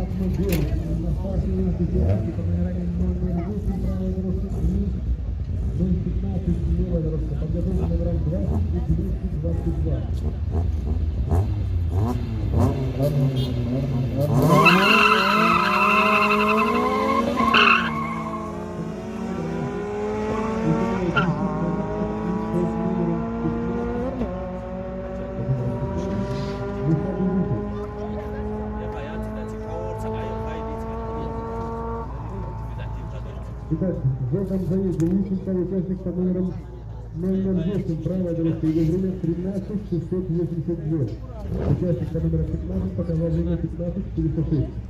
автомобиль на старшем техники по номерам номер 8, правая дорожка 015, левая дорожка. Подготовка номером 20 и 222. Итак, в этом заезде Ющенко, участник под номером 008, правая дорожка, его время 13 682. Участник под номером 15 показал время 15 406.